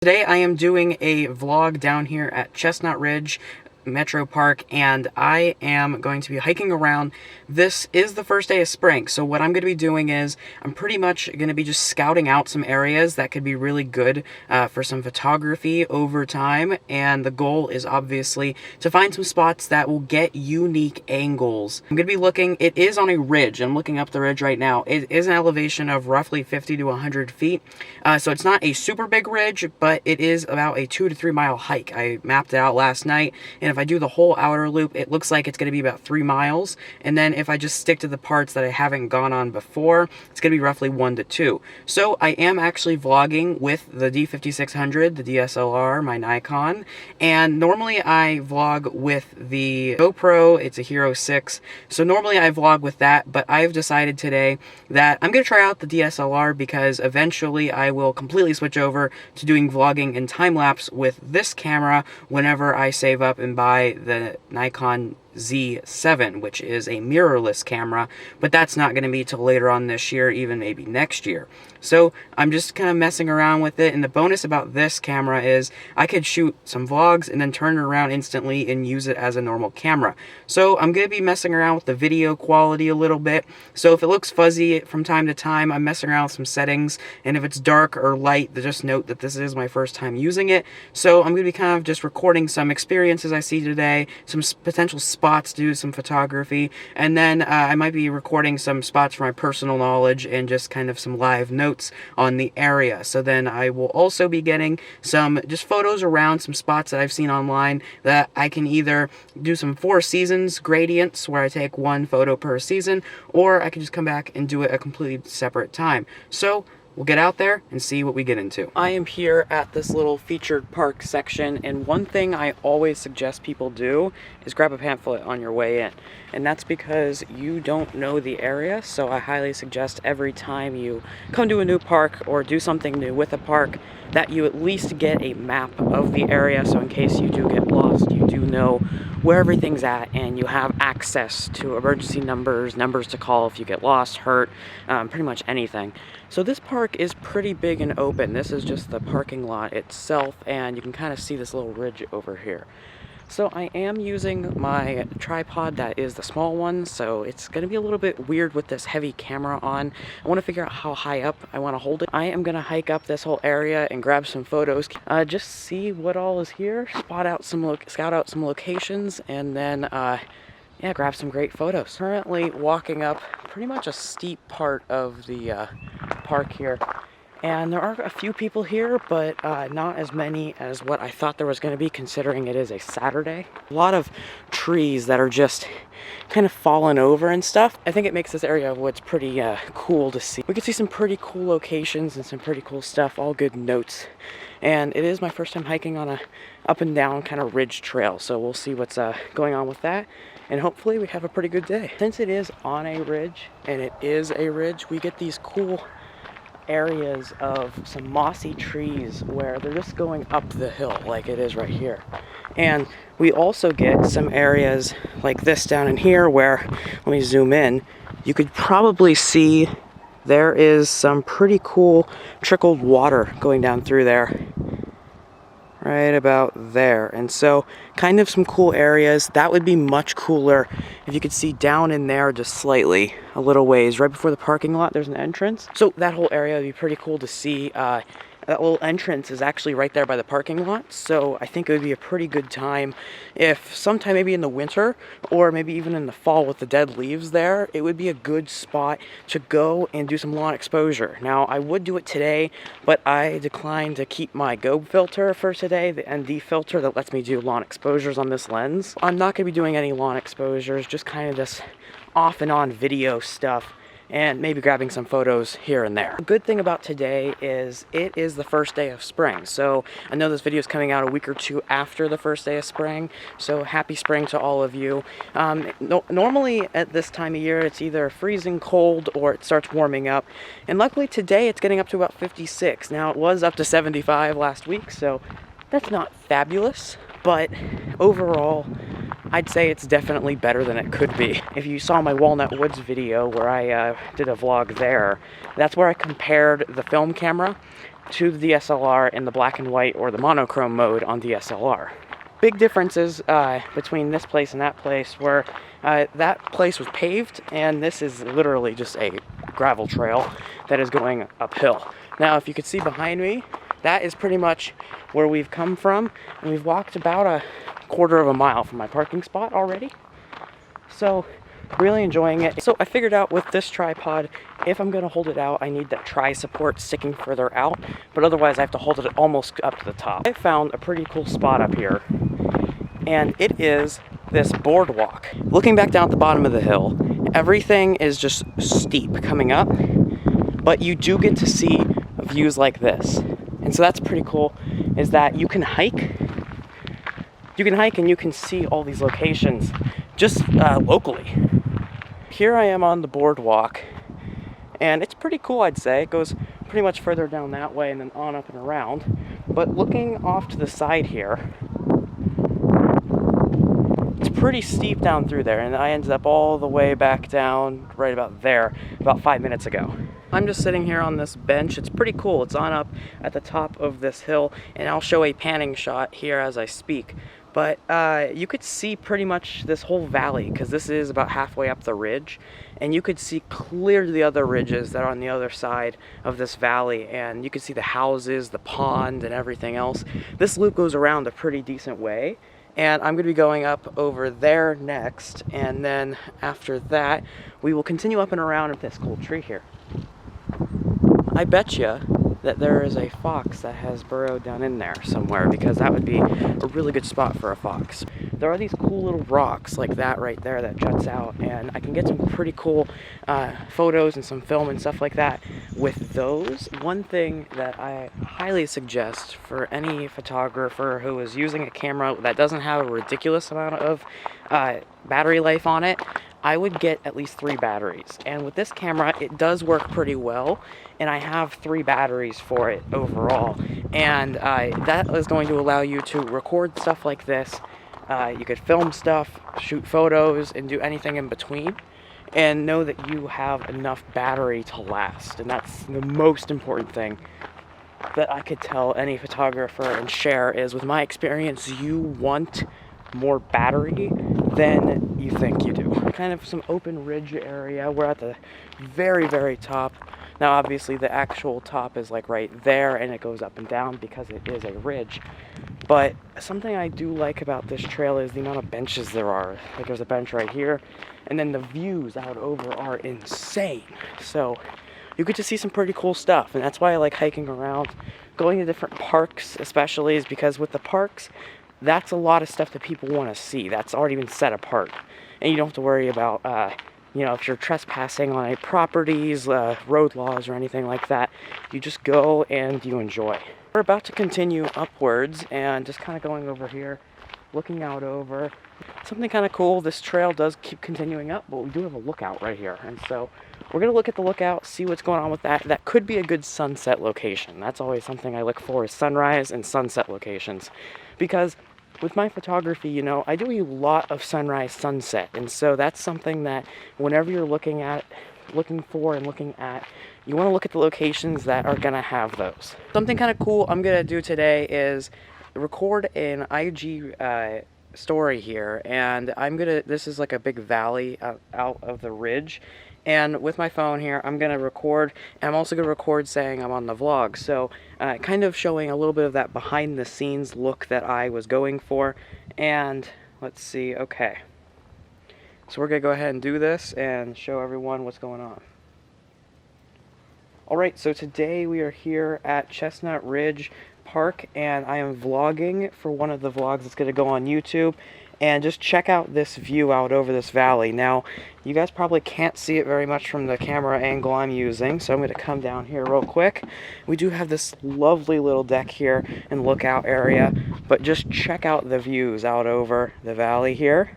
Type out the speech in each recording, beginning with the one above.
Today I am doing a vlog down here at Chestnut Ridge Metro Park, and I am going to be hiking around. This is the first day of spring, so what I'm going to be doing is I'm pretty much going to be just scouting out some areas that could be really good for some photography over time, and the goal is obviously to find some spots that will get unique angles. I'm going to be looking, it is on a ridge. I'm looking up the ridge right now. It is an elevation of roughly 50 to 100 feet, so it's not a super big ridge, but it is about a 2 to 3 mile hike. I mapped it out last night, and if I do the whole outer loop, it looks like it's going to be about 3 miles. And then if I just stick to the parts that I haven't gone on before, it's going to be roughly 1 to 2. So I am actually vlogging with the D5600, the DSLR, my Nikon. And normally I vlog with the GoPro. It's a Hero 6. So normally I vlog with that, but I've decided today that I'm going to try out the DSLR because eventually I will completely switch over to doing vlogging and time-lapse with this camera whenever I save up and buy the Nikon Z7, which is a mirrorless camera, but that's not going to be till later on this year, even maybe next year. So I'm just kind of messing around with it, and the bonus about this camera is I could shoot some vlogs and then turn it around instantly and use it as a normal camera. So I'm going to be messing around with the video quality a little bit, so if it looks fuzzy from time to time, I'm messing around with some settings, and if it's dark or light, just note that this is my first time using it. So I'm going to be kind of just recording some experiences I see today, some potential spots to do some photography, and then I might be recording some spots for my personal knowledge and just kind of some live notes on the area. So then I will also be getting some just photos around some spots that I've seen online that I can either do some 4 seasons gradients where I take 1 photo per season, or I can just come back and do it a completely separate time. So we'll get out there and see what we get into. I am here at this little featured park section, and one thing I always suggest people do is grab a pamphlet on your way in. And that's because you don't know the area, so I highly suggest every time you come to a new park or do something new with a park that you at least get a map of the area, so in case you do get lost, you do know where everything's at, and you have access to emergency numbers to call if you get lost, hurt, pretty much anything. So this park is pretty big and open. This is just the parking lot itself, and you can kind of see this little ridge over here. So I am using my tripod that is the small one, so it's going to be a little bit weird with this heavy camera on. I want to figure out how high up I want to hold it. I am going to hike up this whole area and grab some photos, just see what all is here, scout out some locations, and then yeah, grab some great photos. Currently walking up pretty much a steep part of the park here. And there are a few people here, but not as many as what I thought there was going to be, considering it is a Saturday. A lot of trees that are just kind of fallen over and stuff. I think it makes this area of woods pretty cool to see. We can see some pretty cool locations and some pretty cool stuff, all good notes. And it is my first time hiking on a up and down kind of ridge trail, so we'll see what's going on with that. And hopefully we have a pretty good day. Since it is on a ridge, and it is a ridge, we get these cool areas of some mossy trees where they're just going up the hill like it is right here. And we also get some areas like this down in here where, let me zoom in, you could probably see there is some pretty cool trickled water going down through there. Right about there. And so kind of some cool areas. That would be much cooler if you could see down in there just slightly, a little ways. Right before the parking lot, there's an entrance. So that whole area would be pretty cool to see. That little entrance is actually right there by the parking lot, so I think it would be a pretty good time if sometime maybe in the winter or maybe even in the fall with the dead leaves there, it would be a good spot to go and do some lawn exposure. Now, I would do it today, but I declined to keep my Go filter for today, the ND filter that lets me do lawn exposures on this lens. I'm not going to be doing any lawn exposures, just kind of this off and on video stuff, and maybe grabbing some photos here and there. The good thing about today is it is the first day of spring. So I know this video is coming out a week or 2 after the first day of spring. So happy spring to all of you. Normally at this time of year, it's either freezing cold or it starts warming up. And luckily today it's getting up to about 56. Now it was up to 75 last week, so that's not fabulous, but overall, I'd say it's definitely better than it could be. If you saw my Walnut Woods video where I did a vlog there, that's where I compared the film camera to the DSLR in the black and white or the monochrome mode on DSLR. Big differences between this place and that place, where that place was paved and this is literally just a gravel trail that is going uphill. Now, if you could see behind me, that is pretty much where we've come from, and we've walked about a quarter of a mile from my parking spot already. So really enjoying it. So I figured out with this tripod, if I'm going to hold it out, I need that tri-support sticking further out, but otherwise I have to hold it almost up to the top. I found a pretty cool spot up here, and it is this boardwalk. Looking back down at the bottom of the hill, everything is just steep coming up, but you do get to see views like this. And so that's pretty cool, is that you can hike. You can hike and you can see all these locations just locally. Here I am on the boardwalk, and it's pretty cool, I'd say. It goes pretty much further down that way and then on up and around. But looking off to the side here, it's pretty steep down through there, and I ended up all the way back down right about there about 5 minutes ago. I'm just sitting here on this bench. It's pretty cool. It's on up at the top of this hill, and I'll show a panning shot here as I speak. But you could see pretty much this whole valley, because this is about halfway up the ridge, and you could see clearly the other ridges that are on the other side of this valley, and you could see the houses, the pond, and everything else. This loop goes around a pretty decent way, and I'm going to be going up over there next, and then after that we will continue up and around with this cool tree here. I bet you that there is a fox that has burrowed down in there somewhere, because that would be a really good spot for a fox. There are these cool little rocks like that right there that juts out, and I can get some pretty cool photos and some film and stuff like that with those. One thing that I highly suggest for any photographer who is using a camera that doesn't have a ridiculous amount of battery life on it, I would get at least 3 batteries. And with this camera, it does work pretty well, and I have 3 batteries for it overall. And that is going to allow you to record stuff like this. You could film stuff, shoot photos, and do anything in between, and know that you have enough battery to last. And that's the most important thing that I could tell any photographer and share is, with my experience, you want more battery than you think you do. Kind of some open ridge area. We're at the very, very top. Now obviously the actual top is like right there, and it goes up and down because it is a ridge. But something I do like about this trail is the amount of benches there are. Like there's a bench right here, and then the views out over are insane. So you get to see some pretty cool stuff, and that's why I like hiking around. Going to different parks especially is because with the parks, that's a lot of stuff that people want to see. That's already been set apart. And you don't have to worry about, you know, if you're trespassing on any properties, road laws, or anything like that. You just go and you enjoy. We're about to continue upwards, and just kind of going over here, looking out over. Something kind of cool, this trail does keep continuing up, but we do have a lookout right here. And so we're going to look at the lookout, see what's going on with that. That could be a good sunset location. That's always something I look for, is sunrise and sunset locations. Because with my photography, you know, I do a lot of sunrise, sunset, and so that's something that whenever you're looking at, you want to look at the locations that are going to have those. Something kind of cool I'm going to do today is record an IG story here, and this is like a big valley out of the ridge. And with my phone here, I'm going to record, and I'm also going to record saying I'm on the vlog. So kind of showing a little bit of that behind the scenes look that I was going for. And let's see, okay. So we're going to go ahead and do this and show everyone what's going on. Alright, so today we are here at Chestnut Ridge Park, and I am vlogging for one of the vlogs that's going to go on YouTube. And just check out this view out over this valley. Now, you guys probably can't see it very much from the camera angle I'm using, so I'm going to come down here real quick. We do have this lovely little deck here and lookout area, but just check out the views out over the valley here.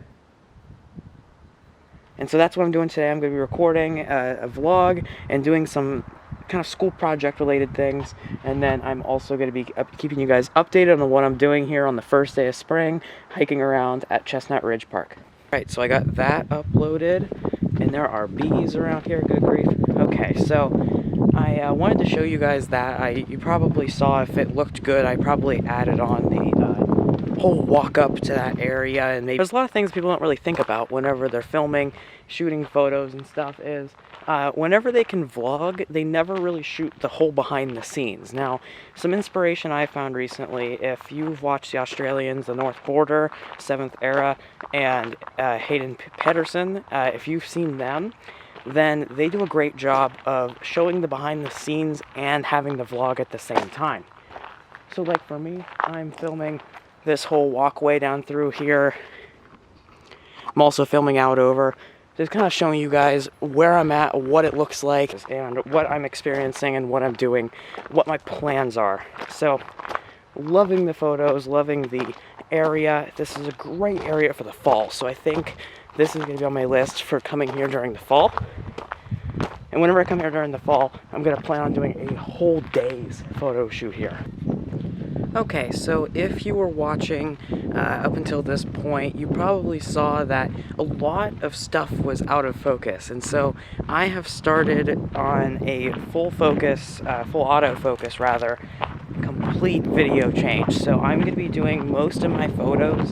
And so that's what I'm doing today. I'm going to be recording a vlog and doing some kind of school project related things, and then I'm also going to be keeping you guys updated on what I'm doing here on the first day of spring, hiking around at Chestnut Ridge Park. Alright, so I got that uploaded, and there are bees around here, good grief. Okay, so I wanted to show you guys that. You probably saw if it looked good, I probably added on the whole walk up to that area. And maybe there's a lot of things people don't really think about whenever they're filming, shooting photos and stuff is whenever they can vlog, they never really shoot the whole behind the scenes. Now, some inspiration I found recently, if you've watched the Australians, the North Border, 7th Era, and Hayden Pedersen, if you've seen them, then they do a great job of showing the behind the scenes and having the vlog at the same time. So like for me, I'm filming this whole walkway down through here. I'm also filming out over, just kind of showing you guys where I'm at, what it looks like, and what I'm experiencing and what I'm doing, what my plans are. So, loving the photos, loving the area. This is a great area for the fall, so I think this is going to be on my list for coming here during the fall. And whenever I come here during the fall, I'm going to plan on doing a whole day's photo shoot here. Okay, so if you were watching up until this point, you probably saw that a lot of stuff was out of focus. And so I have started on a full autofocus rather, complete video change. So I'm going to be doing most of my photos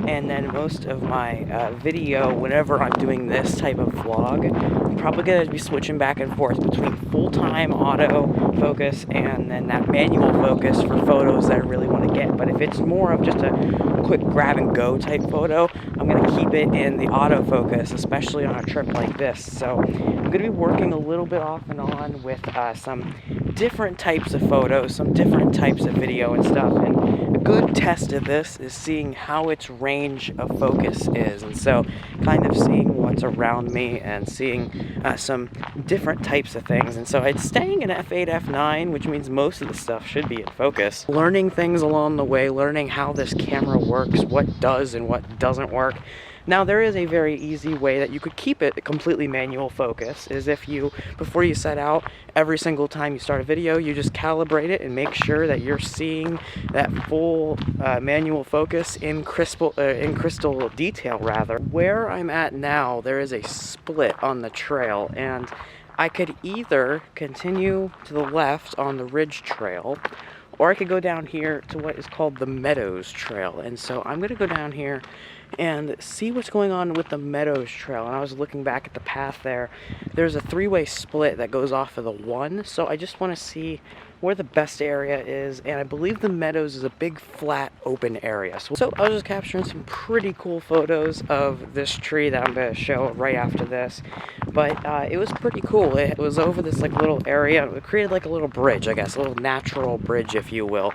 and then most of my video whenever I'm doing this type of vlog. I'm probably going to be switching back and forth between full-time autofocus and then that manual focus for photos that I really want to get. But if it's more of just a quick grab and go type photo, I'm going to keep it in the autofocus, especially on a trip like this. So I'm going to be working a little bit off and on with some different types of photos, some different types of video and stuff. And a good test of this is seeing how its range of focus is. And so kind of seeing what's around me and seeing some different types of things. And so it's staying in f8, f9, which means most of the stuff should be in focus. Learning things along the way, learning how this camera works, what does and what doesn't work. Now, there is a very easy way that you could keep it completely manual focus, is if you, before you set out, every single time you start a video, you just calibrate it and make sure that you're seeing that full manual focus in crystal detail, rather. Where I'm at now, there is a split on the trail, and I could either continue to the left on the Ridge Trail, or I could go down here to what is called the Meadows Trail. And so I'm going to go down here and see what's going on with the Meadows Trail. And I was looking back at the path there. There's a three-way split that goes off of the one, so I just want to see where the best area is, and I believe the Meadows is a big flat open area. So I was just capturing some pretty cool photos of this tree that I'm going to show right after this, but it was pretty cool. It was over this like little area. It created like a little bridge, I guess, a little natural bridge, if you will.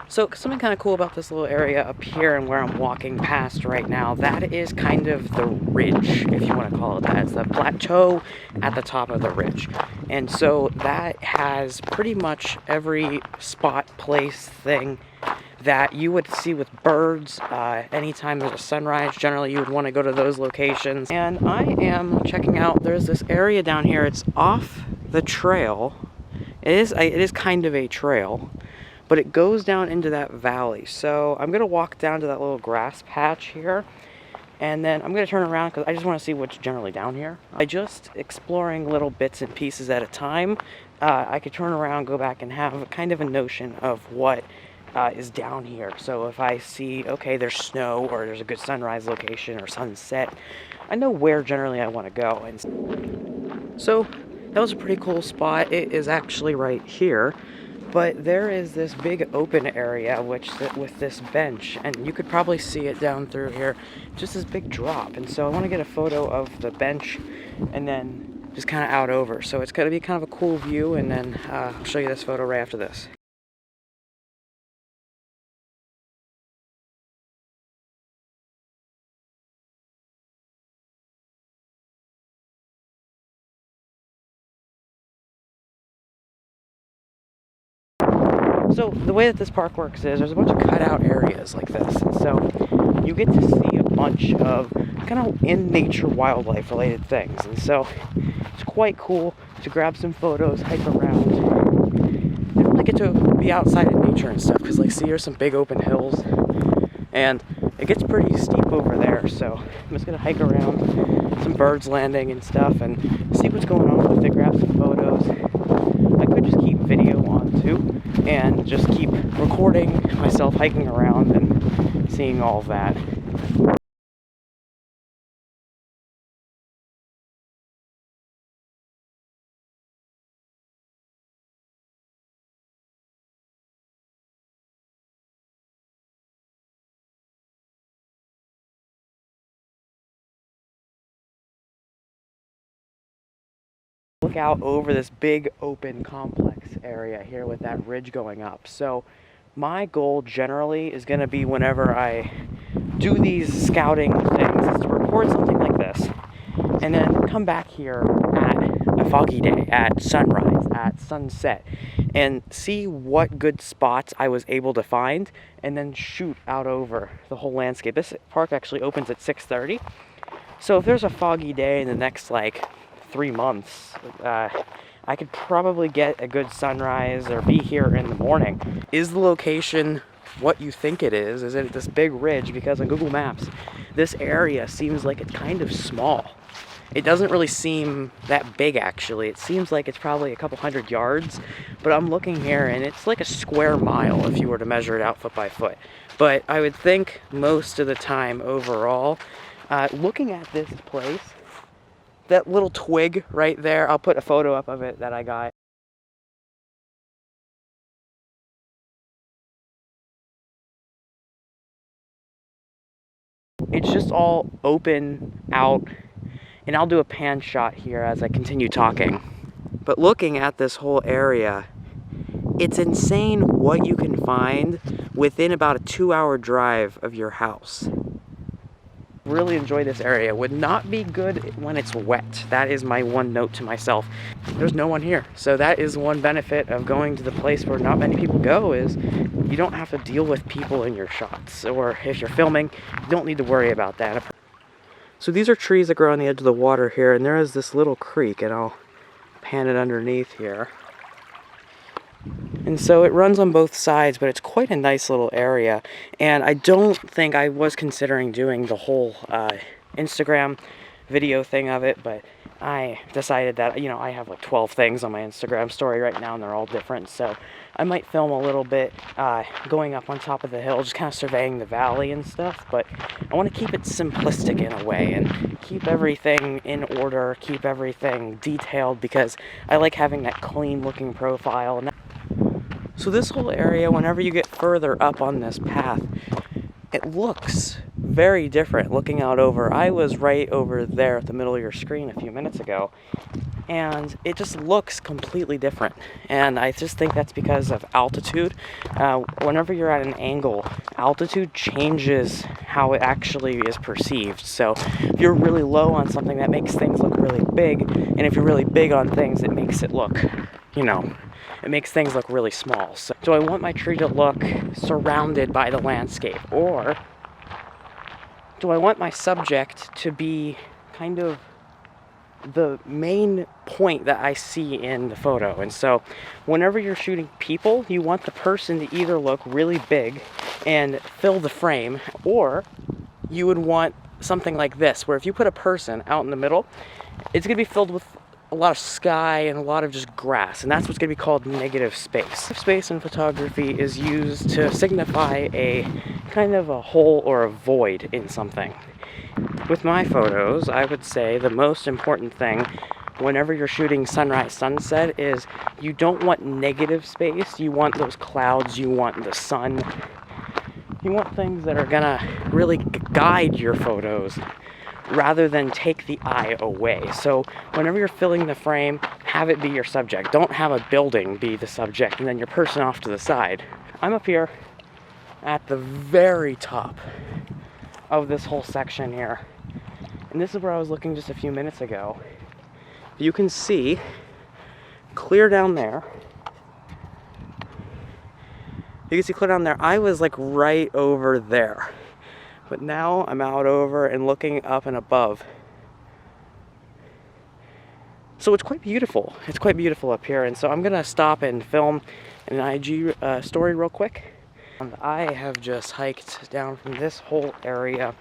So something kind of cool about this little area up here and where I'm walking past right now, that is kind of the ridge, if you want to call it that. It's the plateau at the top of the ridge. And so that has pretty much every spot, place, thing that you would see with birds. Anytime there's a sunrise, generally you would want to go to those locations. And I am checking out, there's this area down here. It's off the trail. It is kind of a trail, but it goes down into that valley. So I'm going to walk down to that little grass patch here, and then I'm going to turn around because I just want to see what's generally down here. By just exploring little bits and pieces at a time, I could turn around, go back, and have kind of a notion of what is down here. So if I see, okay, there's snow, or there's a good sunrise location, or sunset, I know where generally I want to go. And so that was a pretty cool spot. It is actually right here. But there is this big open area with this bench, and you could probably see it down through here, just this big drop. And so I want to get a photo of the bench and then just kind of out over. So it's going to be kind of a cool view, and then I'll show you this photo right after this. So the way that this park works is there's a bunch of cutout areas like this. So you get to see a bunch of kind of in nature, wildlife related things. And so it's quite cool to grab some photos, hike around. I don't really get to be outside in nature and stuff because, like, see, here's some big open hills, and it gets pretty steep over there. So I'm just gonna hike around, some birds landing and stuff, and see what's going on with it. Grab some photos. I could just keep video on too, and just keep recording myself hiking around and seeing all of that. Look out over this big open complex area here with that ridge going up. So my goal generally is going to be, whenever I do these scouting things, is to record something like this and then come back here at a foggy day, at sunrise, at sunset, and see what good spots I was able to find, and then shoot out over the whole landscape. This park actually opens at 6:30, so if there's a foggy day in the next, like, 3 months, I could probably get a good sunrise or be here in the morning. Is the location what you think it is? Is it this big ridge? Because on Google Maps, this area seems like it's kind of small. It doesn't really seem that big, actually. It seems like it's probably a couple 100 yards, but I'm looking here and it's like a square mile if you were to measure it out foot by foot. But I would think most of the time overall, looking at this place, that little twig right there, I'll put a photo up of it that I got. It's just all open out, and I'll do a pan shot here as I continue talking. But looking at this whole area, it's insane what you can find within about a 2-hour drive of your house. Really enjoy this area. Would not be good when it's wet. That is my one note to myself. There's no one here. So that is one benefit of going to the place where not many people go, is you don't have to deal with people in your shots. Or if you're filming, you don't need to worry about that. So these are trees that grow on the edge of the water here, and there is this little creek, and I'll pan it underneath here. And so it runs on both sides, but it's quite a nice little area. And I don't think, I was considering doing the whole Instagram video thing of it, but I decided that, you know, I have like 12 things on my Instagram story right now, and they're all different. So I might film a little bit going up on top of the hill, just kind of surveying the valley and stuff. But I want to keep it simplistic in a way, and keep everything in order, keep everything detailed, because I like having that clean looking profile. And so this whole area, whenever you get further up on this path, it looks very different looking out over. I was right over there at the middle of your screen a few minutes ago, and it just looks completely different. And I just think that's because of altitude. Whenever you're at an angle, altitude changes how it actually is perceived. So if you're really low on something, that makes things look really big, and if you're really big on things, it makes it look, you know, it makes things look really small. So do I want my tree to look surrounded by the landscape, or do I want my subject to be kind of the main point that I see in the photo? And so whenever you're shooting people, you want the person to either look really big and fill the frame, or you would want something like this, where if you put a person out in the middle, it's going to be filled with a lot of sky and a lot of just grass, and that's what's going to be called negative space. Space in photography is used to signify a kind of a hole or a void in something. With my photos, I would say the most important thing whenever you're shooting sunrise, sunset, is you don't want negative space. You want those clouds, you want the sun, you want things that are gonna really guide your photos rather than take the eye away. So whenever you're filling the frame, have it be your subject. Don't have a building be the subject and then your person off to the side. I'm up here at the very top of this whole section here, and this is where I was looking just a few minutes ago. You can see clear down there. You can see clear down there. I was like right over there. But now I'm out over and looking up and above. So it's quite beautiful. It's quite beautiful up here, and so I'm gonna stop and film an IG story real quick. And I have just hiked down from this whole area,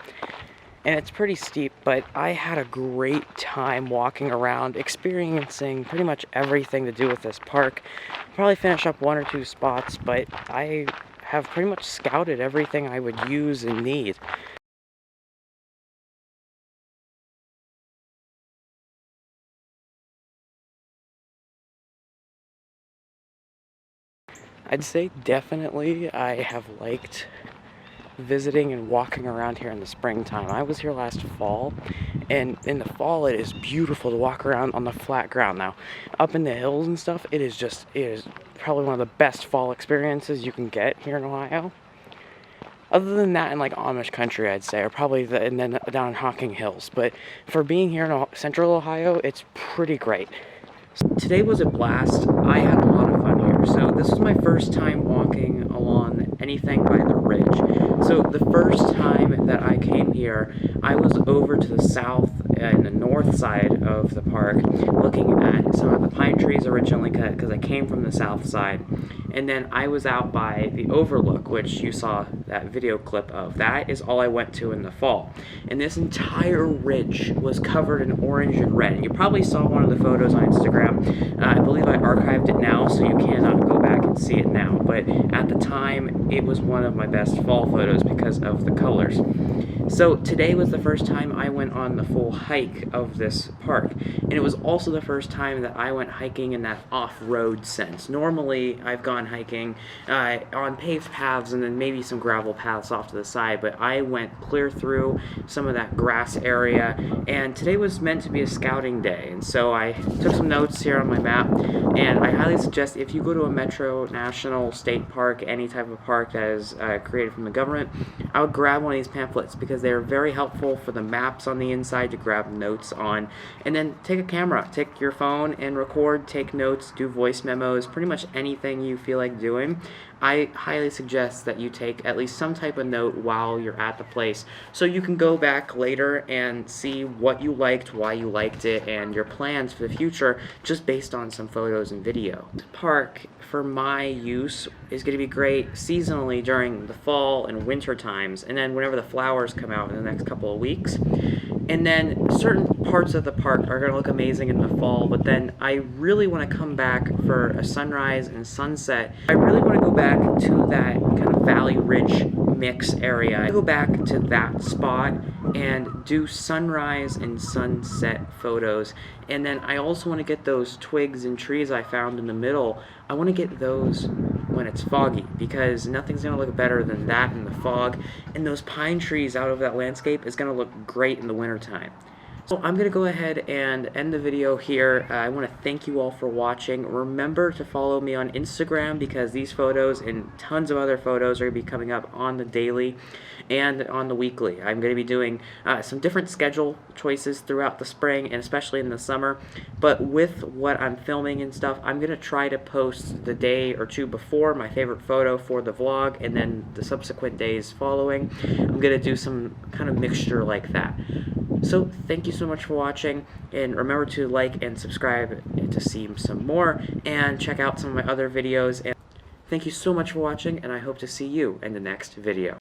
and it's pretty steep, but I had a great time walking around, experiencing pretty much everything to do with this park. Probably finish up 1 or 2 spots, but I have pretty much scouted everything I would use and need. I'd say definitely I have liked visiting and walking around here in the springtime. I was here last fall, and in the fall it is beautiful to walk around on the flat ground. Now, up in the hills and stuff, it is probably one of the best fall experiences you can get here in Ohio. Other than that, in like Amish country, I'd say, or probably and then down in Hocking Hills. But for being here in central Ohio, it's pretty great. Today was a blast. I had a lot of fun here. So this was my first time walking along anything by the ridge. So the first time that I came here, I was over to the south and the north side of the park looking at some of the pine trees originally because I came from the south side. And then I was out by the overlook, which you saw that video clip of. That is all I went to in the fall. And this entire ridge was covered in orange and red. You probably saw one of the photos on Instagram. I believe I archived it now, so you cannot go back and see it now. But at the time, it was one of my best fall photos because of the colors. So today was the first time I went on the full hike of this park, and it was also the first time that I went hiking in that off-road sense. Normally, I've gone hiking on paved paths and then maybe some gravel paths off to the side, but I went clear through some of that grass area, and today was meant to be a scouting day, and so I took some notes here on my map, and I highly suggest if you go to a metro, national, state park, any type of park that is created from the government, I would grab one of these pamphlets because they're very helpful for the maps on the inside to grab notes on, and then take a camera, take your phone and record, take notes, do voice memos, pretty much anything you feel like doing. I highly suggest that you take at least some type of note while you're at the place so you can go back later and see what you liked, why you liked it, and your plans for the future just based on some photos and video. The park, for my use, is going to be great seasonally during the fall and winter times, and then whenever the flowers come out in the next couple of weeks. And then certain parts of the park are going to look amazing in the fall, but then I really want to come back for a sunrise and sunset. I really want to go back to that kind of Valley Ridge mix area. I go back to that spot and do sunrise and sunset photos. And then I also want to get those twigs and trees I found in the middle. I want to get those when it's foggy, because nothing's going to look better than that in the fog. And those pine trees out of that landscape is going to look great in the wintertime. So I'm going to go ahead and end the video here. I want to thank you all for watching. Remember to follow me on Instagram because these photos and tons of other photos are going to be coming up on the daily and on the weekly. I'm going to be doing some different schedule choices throughout the spring and especially in the summer. But with what I'm filming and stuff, I'm going to try to post the day or two before my favorite photo for the vlog, and then the subsequent days following, I'm going to do some kind of mixture like that. So thank you so much for watching, and remember to like and subscribe to see some more, and check out some of my other videos. And thank you so much for watching, and I hope to see you in the next video.